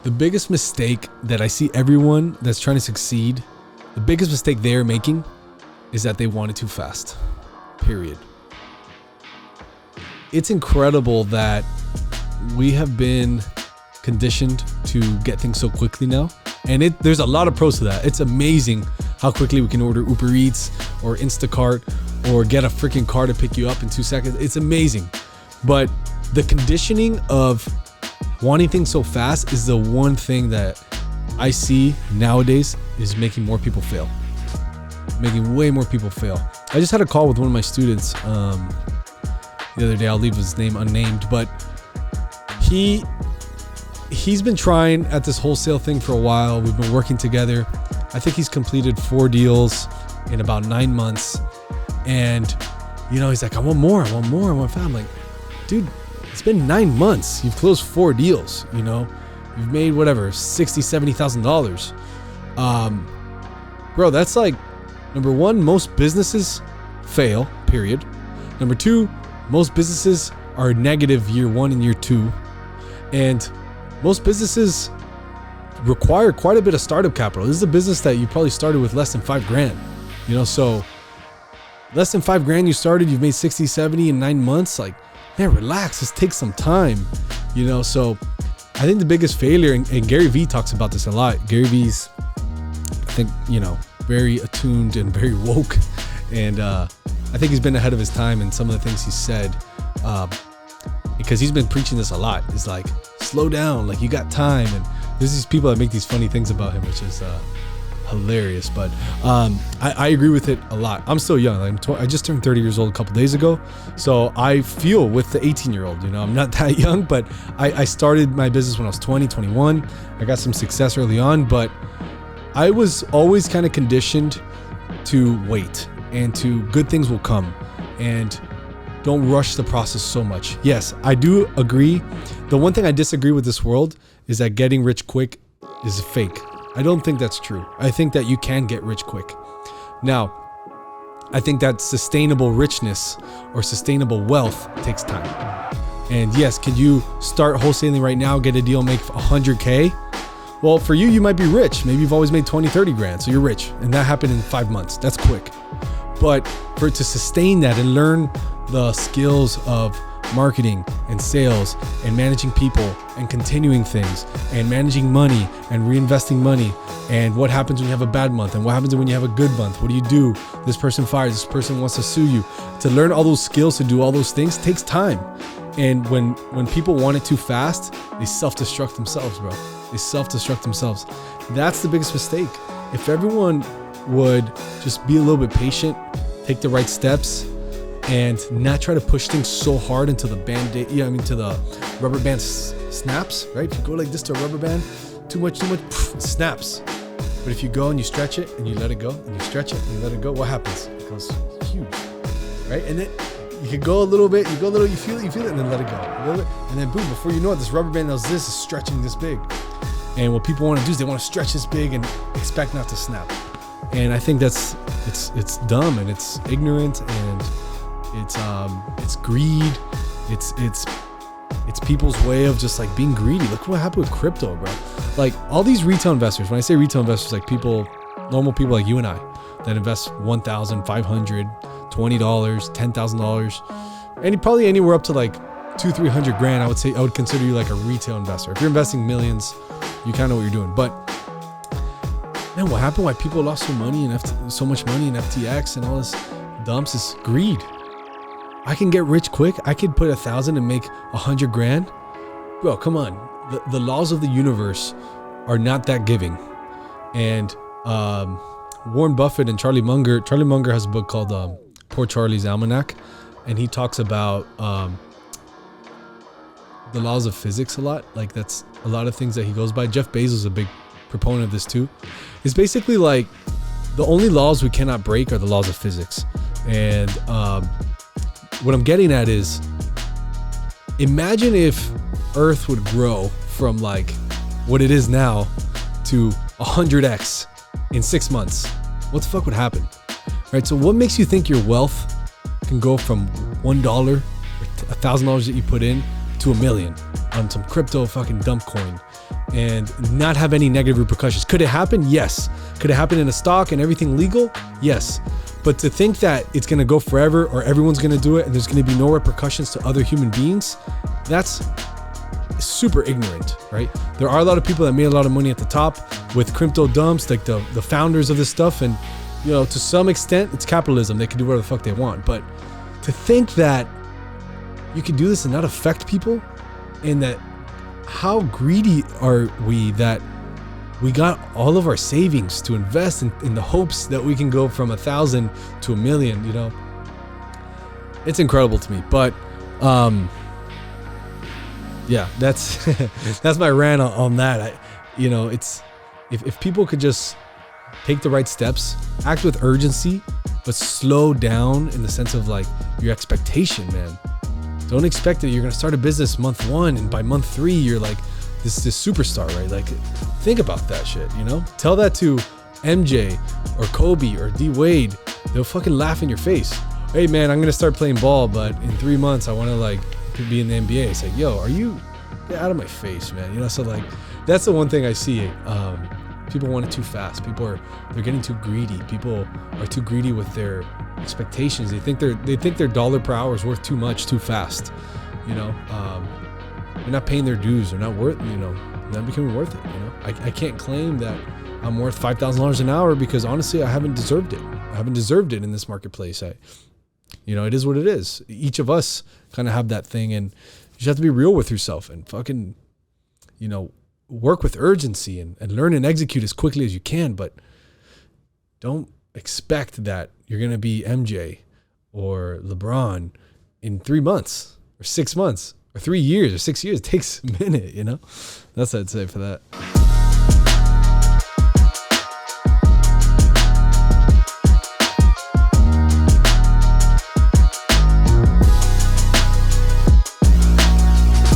The biggest mistake that I see everyone that's trying to succeed, the biggest mistake they're making is that they want it too fast. Period. It's incredible that we have been conditioned to get things so quickly now. And there's a lot of pros to that. It's amazing how quickly we can order Uber Eats or Instacart or get a freaking car to pick you up in 2 seconds. It's amazing. But the conditioning of wanting things so fast is the one thing that I see nowadays is making more people fail. Making way more people fail. I just had a call with one of my students the other day. I'll leave his name unnamed, but he's been trying at this wholesale thing for a while. We've been working together. I think he's completed 4 deals in about 9 months. And, he's like, I want more. I want 5. I'm like, dude, it's been 9 months. You've closed 4 deals, You've made whatever, $60,000, $70,000. Bro, that's like, number one, most businesses fail, period. Number two, most businesses are negative year 1 and year 2. And most businesses require quite a bit of startup capital. This is a business that you probably started with less than $5,000, so less than $5,000 you started, you've made 60, 70 in 9 months. Like, man, relax. This takes some time, so I think the biggest failure, and Gary Vee talks about this a lot. Gary Vee's, I think, very attuned and very woke. And I think he's been ahead of his time in some of the things he said, because he's been preaching this a lot. It's like, slow down, like you got time. And there's these people that make these funny things about him, which is hilarious. But I agree with it a lot. I'm still young. I just turned 30 years old a couple days ago. So I feel with the 18-year-old, I'm not that young, but I started my business when I was 20, 21. I got some success early on, but I was always kind of conditioned to wait and to good things will come and don't rush the process so much. Yes, I do agree. The one thing I disagree with this world is that getting rich quick is fake. I don't think that's true. I think that you can get rich quick. Now, I think that sustainable richness or sustainable wealth takes time. And yes, could you start wholesaling right now, get a deal, make 100K? Well, for you, you might be rich. Maybe you've always made 20, 30 grand. So you're rich. And that happened in 5 months. That's quick. But for it to sustain that and learn the skills of marketing and sales and managing people and continuing things and managing money and reinvesting money and what happens when you have a bad month and what happens when you have a good month, what do? This person fires, this person wants to sue you. To learn all those skills, to do all those things takes time. And when people want it too fast, they self-destruct themselves, bro. They self-destruct themselves. That's the biggest mistake. If everyone would just be a little bit patient, take the right steps, and not try to push things so hard until the band-aid, to the rubber band snaps, right? If you go like this to a rubber band, too much, it snaps. But if you go and you stretch it and you let it go, and you stretch it and you let it go, what happens? It goes huge, right? And then you can go a little bit, you feel it, and then let it go. And then boom, before you know it, this rubber band is stretching this big. And what people want to do is they want to stretch this big and expect not to snap. And I think it's dumb and it's ignorant and it's greed. It's people's way of just like being greedy. Look what happened with crypto, bro. Like all these retail investors, when I say retail investors, like normal people like you and I that invest $1,500, $20, $10,000, and probably anywhere up to like $200-300 grand. I would consider you like a retail investor. If you're investing millions, you kind of know what you're doing. But man, what happened? Why people lost so much money in FTX and all this dumps is greed. I can get rich quick. I could put 1,000 and make 100 grand. Bro, come on. The laws of the universe are not that giving. And Warren Buffett and Charlie Munger has a book called Poor Charlie's Almanac. And he talks about the laws of physics a lot. Like that's a lot of things that he goes by. Jeff Bezos is a big proponent of this too. It's basically like the only laws we cannot break are the laws of physics. And what I'm getting at is, imagine if Earth would grow from like what it is now to 100x in 6 months. What the fuck would happen? Right? So what makes you think your wealth can go from $1 or $1,000 that you put in to $1 million on some crypto fucking dump coin? and not have any negative repercussions. Could it happen? Yes. Could it happen in a stock and everything legal? Yes. But to think that it's going to go forever or everyone's going to do it and there's going to be no repercussions to other human beings, that's super ignorant, right? There are a lot of people that made a lot of money at the top with crypto dumps, like the founders of this stuff. And, to some extent, it's capitalism. They can do whatever the fuck they want. But to think that you can do this and not affect people, and that how greedy are we that we got all of our savings to invest in the hopes that we can go from 1,000 to 1 million, it's incredible to me. But yeah, that's that's my rant on that. It's if people could just take the right steps, act with urgency, but slow down in the sense of like your expectation, man. Don't expect that you're going to start a business month 1 and by month 3 you're like this superstar, right? Like, think about that shit, Tell that to MJ or Kobe or D Wade. They'll fucking laugh in your face. Hey man, I'm going to start playing ball, but in 3 months I want to be in the NBA. It's like, yo, get out of my face, man. So like, that's the one thing I see. People want it too fast. They're getting too greedy. People are too greedy with their expectations. They think their dollar per hour is worth too much too fast. They're not paying their dues. They're not worth. Not becoming worth it. I can't claim that I'm worth $5,000 an hour because honestly, I haven't deserved it. I haven't deserved it in this marketplace. It is what it is. Each of us kind of have that thing, and you just have to be real with yourself and fucking, work with urgency and learn and execute as quickly as you can. But don't expect that you're going to be MJ or LeBron in 3 months or 6 months or 3 years or 6 years. It takes a minute, That's what I'd say for that.